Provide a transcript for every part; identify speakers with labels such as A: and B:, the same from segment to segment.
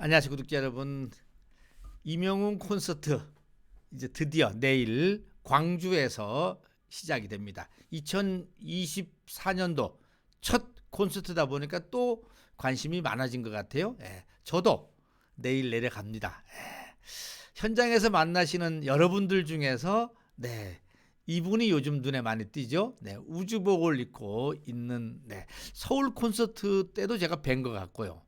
A: 안녕하세요, 구독자 여러분. 이명웅 콘서트 이제 드디어 내일 광주에서 시작이 됩니다. 2024년도 첫 콘서트다 보니까 또 관심이 많아진 것 같아요. 저도 내일 내려갑니다. 현장에서 만나시는 여러분들 중에서 이분이 요즘 눈에 많이 띄죠. 우주복을 입고 있는 서울 콘서트 때도 제가 뵌 것 같고요.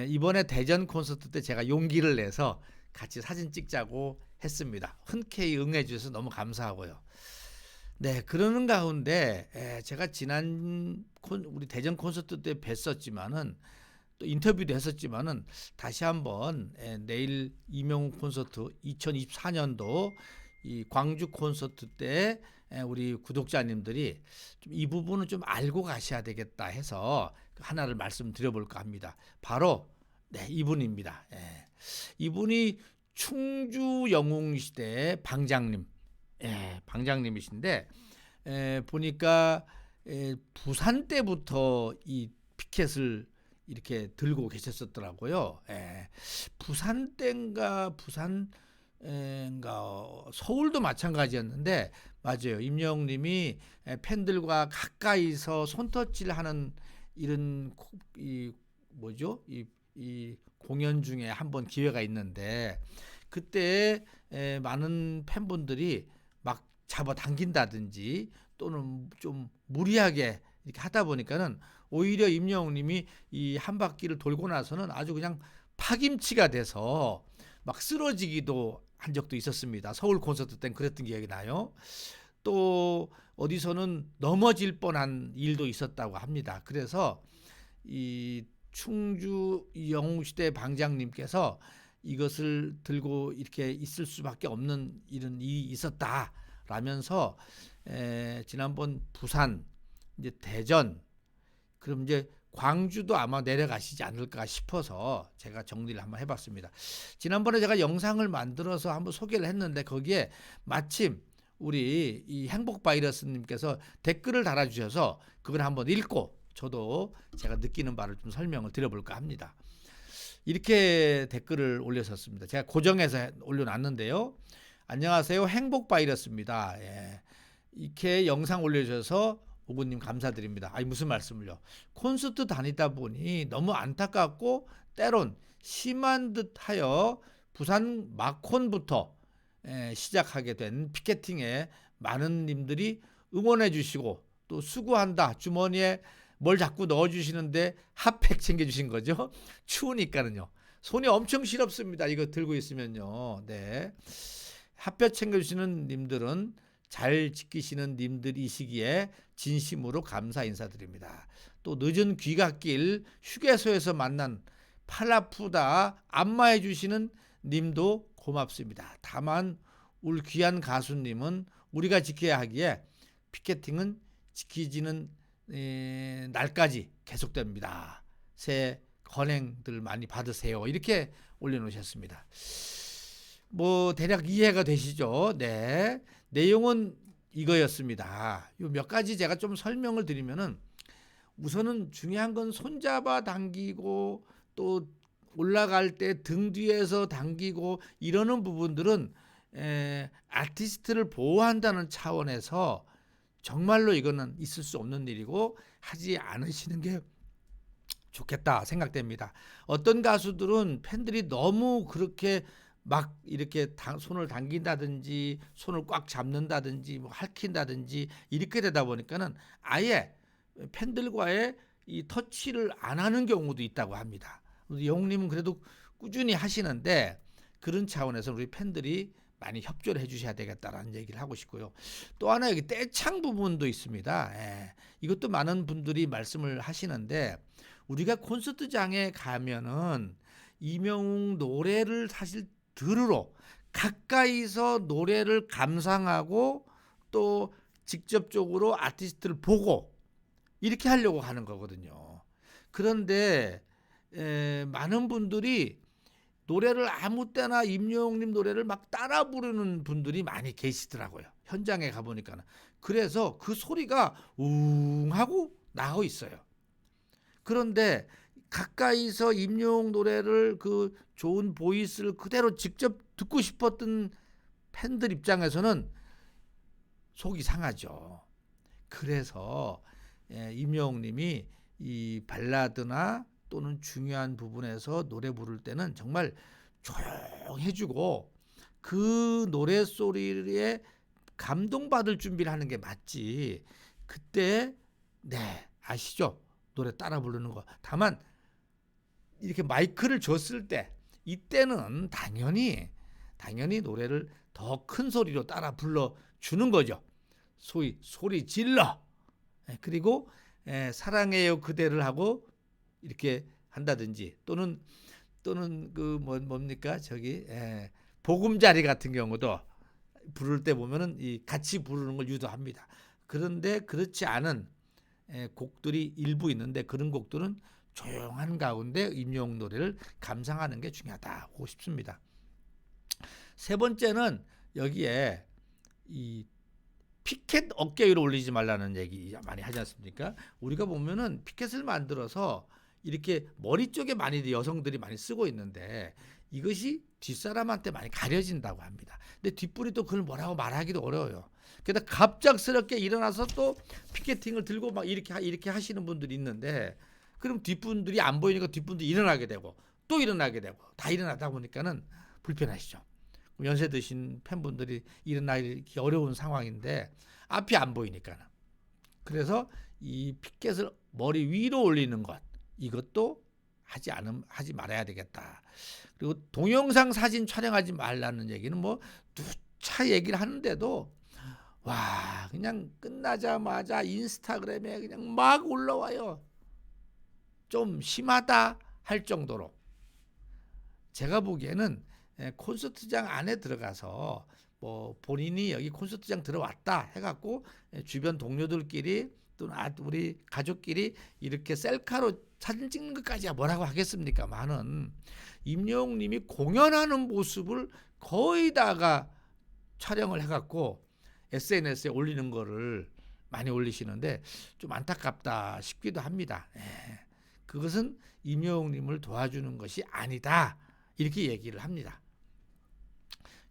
A: 이번에 대전 콘서트 때 제가 용기를 내서 같이 사진 찍자고 했습니다. 흔쾌히 응해 주셔서 너무 감사하고요. 그러는 가운데 제가 지난 우리 대전 콘서트 때 뵀었지만은 또 인터뷰도 했었지만은 다시 한번 내일 이명웅 콘서트 2024년도 이 광주 콘서트 때 우리 구독자님들이 좀 이 부분은 좀 알고 가셔야 되겠다 해서 하나를 말씀드려볼까 합니다. 바로 이분입니다. 이분이 충주 영웅시대 방장님, 방장님이신데 보니까 부산 때부터 이 피켓을 이렇게 들고 계셨었더라고요. 부산 때인가 서울도 마찬가지였는데 맞아요. 임영웅님이 팬들과 가까이서 손터치를 하는 이런 이 뭐죠? 이 공연 중에 한번 기회가 있는데 그때 많은 팬분들이 막 잡아당긴다든지 또는 좀 무리하게 이렇게 하다 보니까는 오히려 임영웅님이 이 한 바퀴를 돌고 나서는 아주 그냥 파김치가 돼서 막 쓰러지기도 한 적도 있었습니다. 서울 콘서트 땐 그랬던 기억이 나요. 또 어디서는 넘어질 뻔한 일도 있었다고 합니다. 그래서 이 충주 영웅시대 방장님께서 이것을 들고 이렇게 있을 수밖에 없는 이런 일이 있었다라면서 지난번 부산, 이제 대전, 그럼 이제 광주도 아마 내려가시지 않을까 싶어서 제가 정리를 한번 해봤습니다. 지난번에 제가 영상을 만들어서 한번 소개를 했는데 거기에 마침 우리 이 행복바이러스님께서 댓글을 달아주셔서 그걸 한번 읽고 저도 제가 느끼는 바를 좀 설명을 드려볼까 합니다. 이렇게 댓글을 올렸었습니다. 제가 고정해서 올려놨는데요. 안녕하세요, 행복바이러스입니다. 이렇게 영상 올려주셔서 오구님 감사드립니다. 아니 무슨 말씀을요. 콘서트 다니다 보니 너무 안타깝고 때론 심한 듯하여 부산 마콘부터 시작하게 된 피켓팅에 많은 님들이 응원해 주시고 또 수고한다 주머니에 뭘 자꾸 넣어주시는데 핫팩 챙겨주신 거죠. 추우니까는요. 손이 엄청 시렵습니다. 이거 들고 있으면요. 핫팩 챙겨주시는 님들은 잘 지키시는 님들이시기에 진심으로 감사 인사드립니다. 또 늦은 귀갓길 휴게소에서 만난 팔 아프다 안마해 주시는 님도 고맙습니다. 다만 울 귀한 가수님은 우리가 지켜야 하기에 피켓팅은 지키지는 날까지 계속됩니다. 새해 건행들 많이 받으세요. 이렇게 올려놓으셨습니다. 뭐 대략 이해가 되시죠? 내용은 이거였습니다. 요 몇 가지 제가 좀 설명을 드리면은 우선은 중요한 건 손잡아 당기고 또 올라갈 때 등 뒤에서 당기고 이러는 부분들은 아티스트를 보호한다는 차원에서 정말로 이거는 있을 수 없는 일이고 하지 않으시는 게 좋겠다 생각됩니다. 어떤 가수들은 팬들이 너무 그렇게 막 이렇게 손을 당긴다든지 손을 꽉 잡는다든지 뭐 핥힌다든지 이렇게 되다 보니까는 아예 팬들과의 이 터치를 안 하는 경우도 있다고 합니다. 영웅님은 그래도 꾸준히 하시는데 그런 차원에서 우리 팬들이 많이 협조를 해주셔야 되겠다라는 얘기를 하고 싶고요. 또 하나 여기 떼창 부분도 있습니다. 이것도 많은 분들이 말씀을 하시는데 우리가 콘서트장에 가면은 이명웅 노래를 사실 들으러 가까이서 노래를 감상하고 또 직접적으로 아티스트를 보고 이렇게 하려고 하는 거거든요. 그런데 많은 분들이 노래를 아무 때나 임영웅님 노래를 막 따라 부르는 분들이 많이 계시더라고요. 현장에 가보니까는. 그래서 그 소리가 웅 하고 나고 있어요. 그런데 가까이서 임영웅 노래를 그 좋은 보이스를 그대로 직접 듣고 싶었던 팬들 입장에서는 속이 상하죠. 그래서 임영웅님이 이 발라드나 또는 중요한 부분에서 노래 부를 때는 정말 조용해주고 그 노래 소리에 감동받을 준비를 하는 게 맞지. 그때 아시죠? 노래 따라 부르는 거. 다만 이렇게 마이크를 줬을 때 이때는 당연히 노래를 더 큰 소리로 따라 불러 주는 거죠. 소위 소리 질러. 그리고 사랑해요 그대를 하고 이렇게 한다든지 또는 그 뭡니까 저기 보금자리 같은 경우도 부를 때 보면은 이 같이 부르는 걸 유도합니다. 그런데 그렇지 않은 곡들이 일부 있는데 그런 곡들은 조용한 가운데 임영웅 노래를 감상하는 게 중요하다고 싶습니다. 세 번째는 여기에 이 피켓 어깨 위로 올리지 말라는 얘기 많이 하지 않습니까? 우리가 보면은 피켓을 만들어서 이렇게 머리 쪽에 많이 여성들이 많이 쓰고 있는데 이것이 뒷사람한테 많이 가려진다고 합니다. 근데 뒷분이 또 그걸 뭐라고 말하기도 어려워요. 게다가 갑작스럽게 일어나서 또 피켓팅을 들고 막 이렇게 하시는 분들이 있는데 그럼 뒷분들이 안 보이니까 뒷분들이 일어나게 되고 또 일어나게 되고 다 일어나다 보니까는 불편하시죠. 연세 드신 팬분들이 일어나기 어려운 상황인데 앞이 안 보이니까는. 그래서 이 피켓을 머리 위로 올리는 것 이것도 하지 말아야 되겠다. 그리고 동영상 사진 촬영하지 말라는 얘기는 뭐 누차 얘기를 하는데도 와 그냥 끝나자마자 인스타그램에 그냥 막 올라와요. 좀 심하다 할 정도로. 제가 보기에는 콘서트장 안에 들어가서 뭐 본인이 여기 콘서트장 들어왔다 해갖고 주변 동료들끼리 또는 우리 가족끼리 이렇게 셀카로 사진 찍는 것까지야 뭐라고 하겠습니까만은 임영웅님이 공연하는 모습을 거의 다가 촬영을 해갖고 SNS에 올리는 거를 많이 올리시는데 좀 안타깝다 싶기도 합니다. 그것은 임영웅님을 도와주는 것이 아니다 이렇게 얘기를 합니다.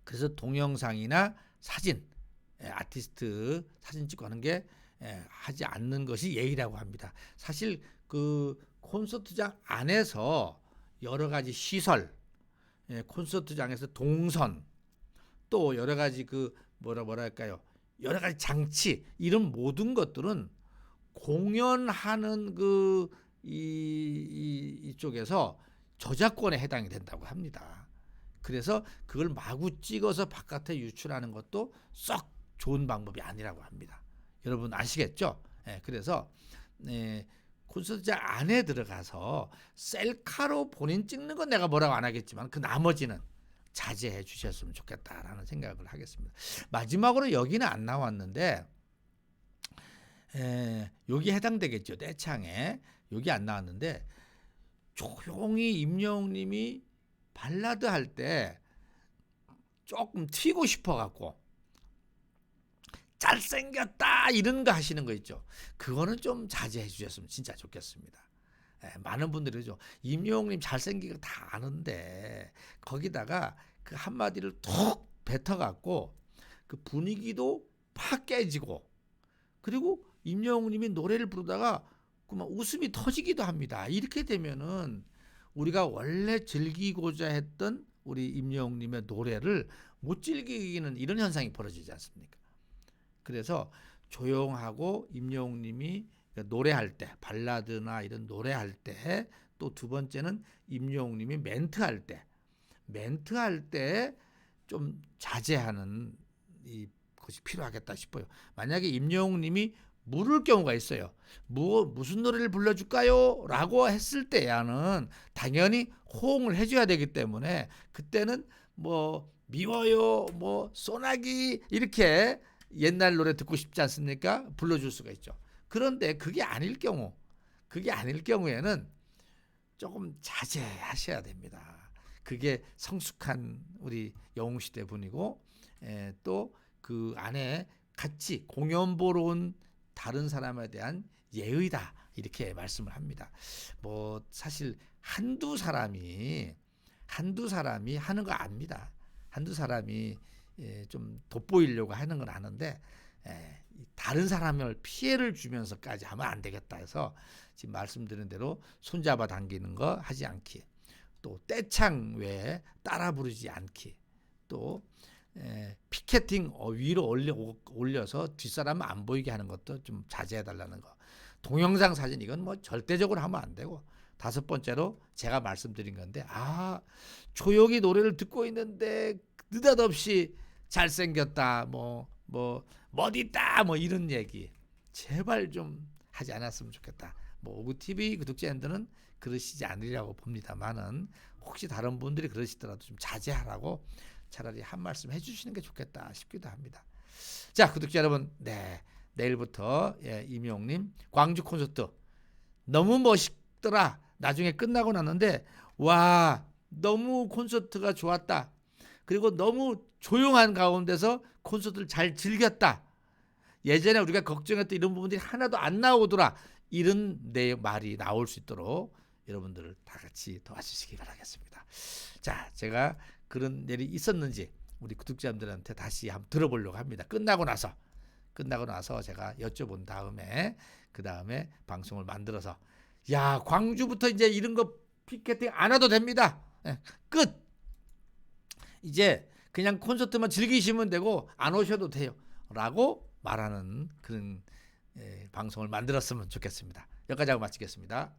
A: 그래서 동영상이나 사진, 아티스트 사진 찍고 하는 게 하지 않는 것이 예의라고 합니다. 사실 그 콘서트장 안에서 여러 가지 시설, 콘서트장에서 동선, 또 여러 가지 그 뭐랄까요, 여러 가지 장치 이런 모든 것들은 공연하는 그 이쪽에서 저작권에 해당이 된다고 합니다. 그래서 그걸 마구 찍어서 바깥에 유출하는 것도 썩 좋은 방법이 아니라고 합니다. 여러분 아시겠죠? 그래서 콘서트장 안에 들어가서 셀카로 본인 찍는 건 내가 뭐라고 안 하겠지만 그 나머지는 자제해 주셨으면 좋겠다라는 생각을 하겠습니다. 마지막으로 여기는 안 나왔는데 여기 해당되겠죠. 떼창에 여기 안 나왔는데 조용히 임영웅님이 발라드 할 때 조금 튀고 싶어 갖고 잘생겼다 이런 거 하시는 거 있죠. 그거는 좀 자제해 주셨으면 진짜 좋겠습니다. 많은 분들이 죠 임영웅님 잘생긴 거 다 아는데 거기다가 그 한마디를 툭 뱉어 갖고 그 분위기도 팍 깨지고 그리고 임영웅님이 노래를 부르다가 그만 웃음이 터지기도 합니다. 이렇게 되면은 우리가 원래 즐기고자 했던 우리 임영웅님의 노래를 못 즐기는 이런 현상이 벌어지지 않습니까? 그래서 조용하고 임영웅님이 노래할 때 발라드나 이런 노래할 때 또 두 번째는 임영웅님이 멘트할 때 좀 자제하는 것이 필요하겠다 싶어요. 만약에 임영웅님이 물을 경우가 있어요. 무슨 노래를 불러줄까요? 라고 했을 때야는 당연히 호응을 해줘야 되기 때문에 그때는 뭐 미워요, 뭐 소나기 이렇게 옛날 노래 듣고 싶지 않습니까? 불러줄 수가 있죠. 그런데 그게 아닐 경우에는 조금 자제하셔야 됩니다. 그게 성숙한 우리 영웅시대 분이고 또 그 안에 같이 공연 보러 온 다른 사람에 대한 예의다 이렇게 말씀을 합니다. 뭐 사실 한두 사람이 하는 거 압니다. 한두 사람이 좀 돋보이려고 하는 건 아는데 다른 사람을 피해를 주면서까지 하면 안 되겠다 해서 지금 말씀드린 대로 손잡아 당기는 거 하지 않기, 또 떼창 외에 따라 부르지 않기, 또 피켓팅 위로 올려서 뒷사람 안 보이게 하는 것도 좀 자제해 달라는 거. 동영상 사진 이건 뭐 절대적으로 하면 안 되고, 다섯 번째로 제가 말씀드린 건데 조용히 노래를 듣고 있는데 느닷없이 잘생겼다 뭐 멋있다 뭐 이런 얘기 제발 좀 하지 않았으면 좋겠다. 뭐 오브TV 구독자님들은 그러시지 않으리라고 봅니다만은 혹시 다른 분들이 그러시더라도 좀 자제하라고 차라리 한 말씀 해주시는 게 좋겠다 싶기도 합니다. 자, 구독자 여러분, 내일부터 임영웅님 광주 콘서트 너무 멋있더라. 나중에 끝나고 났는데 와 너무 콘서트가 좋았다. 그리고 너무 조용한 가운데서 콘서트를 잘 즐겼다. 예전에 우리가 걱정했던 이런 부분들이 하나도 안 나오더라. 이런 내 말이 나올 수 있도록 여러분들을 다 같이 도와주시기 바라겠습니다. 자, 제가 그런 일이 있었는지 우리 구독자님들한테 다시 한번 들어보려고 합니다. 끝나고 나서 제가 여쭤본 다음에 그 다음에 방송을 만들어서 야 광주부터 이제 이런 거 피켓팅 안 해도 됩니다. 끝. 이제 그냥 콘서트만 즐기시면 되고 안 오셔도 돼요. 라고 말하는 그런 방송을 만들었으면 좋겠습니다. 여기까지 하고 마치겠습니다.